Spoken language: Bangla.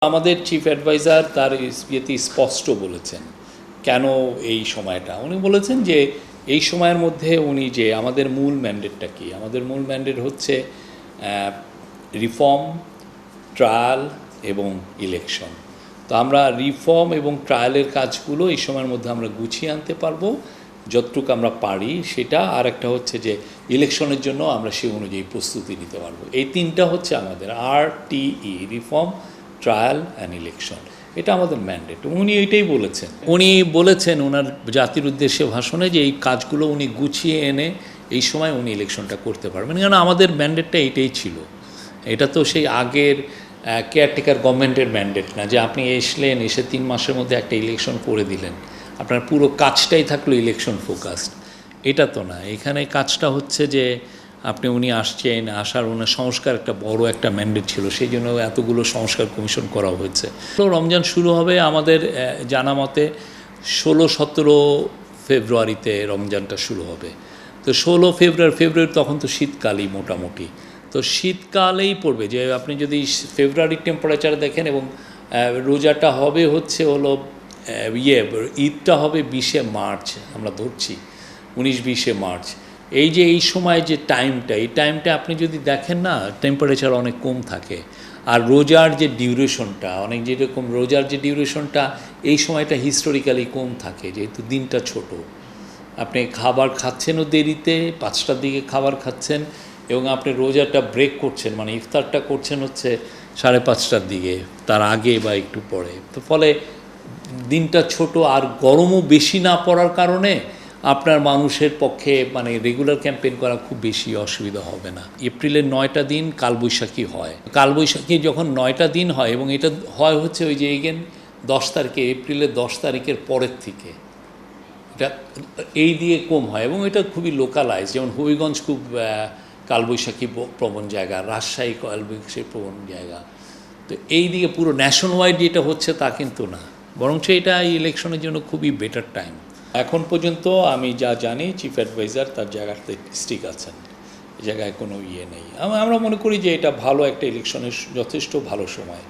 আমাদের চিফ অ্যাডভাইজার তার ইয়েতে স্পষ্ট বলেছেন কেন এই সময়টা। উনি বলেছেন যে এই সময়ের মধ্যে উনি যে আমাদের মূল ম্যান্ডেটটা কি, আমাদের মূল ম্যান্ডেট হচ্ছে রিফর্ম, ট্রায়াল এবং ইলেকশন। তো আমরা রিফর্ম এবং ট্রায়ালের কাজগুলো এই সময়ের মধ্যে আমরা গুছিয়ে আনতে পারবো যতটুকু আমরা পারি সেটা, আর একটা হচ্ছে যে ইলেকশনের জন্য আমরা সেই অনুযায়ী প্রস্তুতি নিতে পারবো। এই তিনটা হচ্ছে আমাদের RTE, reform, trial and election. এটা আমাদের ম্যান্ডেট। উনি এইটাই বলেছেন। উনি বলেছেন ওনার জাতির উদ্দেশ্যে ভাষণে যে এই কাজগুলো উনি গুছিয়ে এনে এই সময় উনি ইলেকশনটা করতে পারবেন, কারণ আমাদের ম্যান্ডেটটা এইটাই ছিল। এটা তো সেই আগের কেয়ারটেকার গভর্নমেন্টের ম্যান্ডেট না যে আপনি এসে 3 মাসের মধ্যে একটা ইলেকশন করে দিলেন, আপনার পুরো কাজটাই থাকলো ইলেকশন ফোকাসড। এটা তো না, এখানে কাজটা হচ্ছে যে উনি আসছেন, আসার ওনার সংস্কার একটা বড় একটা ম্যান্ডেট ছিল, সেই জন্য এতগুলো সংস্কার কমিশন করা হয়েছে। তো রমজান শুরু হবে আমাদের জানা মতে 16-17 ফেব্রুয়ারিতে রমজানটা শুরু হবে। তো 16 ফেব্রুয়ারি তখন তো শীতকালই মোটামুটি, তো শীতকালেই পড়বে। যে আপনি যদি ফেব্রুয়ারির টেম্পারেচার দেখেন, এবং রোজাটা হবে হচ্ছে ঈদটা হবে 20শে মার্চ, আমরা ধরছি 19-20শে মার্চ। এই সময় যে টাইমটা, এই টাইমটা আপনি যদি দেখেন না, টেম্পারেচার অনেক কম থাকে। আর রোজার যে ডিউরেশনটা রোজার যে ডিউরেশনটা এই সময়টা হিস্টোরিক্যালি কম থাকে, যেহেতু দিনটা ছোট। আপনি খাবার খাচ্ছেনও দেরিতে, 5টার দিকে খাবার খাচ্ছেন, এবং আপনি রোজাটা ব্রেক করছেন, মানে ইফতারটা করছেন হচ্ছে 5:30টার দিকে, তার আগে বা একটু পরে। তো ফলে দিনটা ছোট, আর গরমও বেশি না পড়ার কারণে আপনার মানুষের পক্ষে মানে রেগুলার ক্যাম্পেইন করা খুব বেশি অসুবিধা হবে না। এপ্রিলের 9টা দিন কালবৈশাখী হয়। কালবৈশাখী যখন 9টা দিন হয়, এবং এটা হয় হচ্ছে ওই যে এগেন 10 তারিখে, এপ্রিলের 10 তারিখের পরের থেকে এটা এই দিয়ে কম হয়, এবং এটা খুবই লোকালাইজ। যেমন হবিগঞ্জ খুব কালবৈশাখী প্রবণ জায়গা, রাজশাহী কালবৈশাখী প্রবণ জায়গা। তো এই দিকে পুরো ন্যাশন ওয়াইড যেটা হচ্ছে তা কিন্তু না, বরঞ্চ এটা ইলেকশনের জন্য খুবই বেটার টাইম। এখন পর্যন্ত আমি যা জানি চিফ অ্যাডভাইজার তার জায়গাতে স্টিক আছেন, এই জায়গায় কোনো নেই। আমরা মনে করি যে এটা ভালো একটা ইলেকশনের যথেষ্ট ভালো সময়।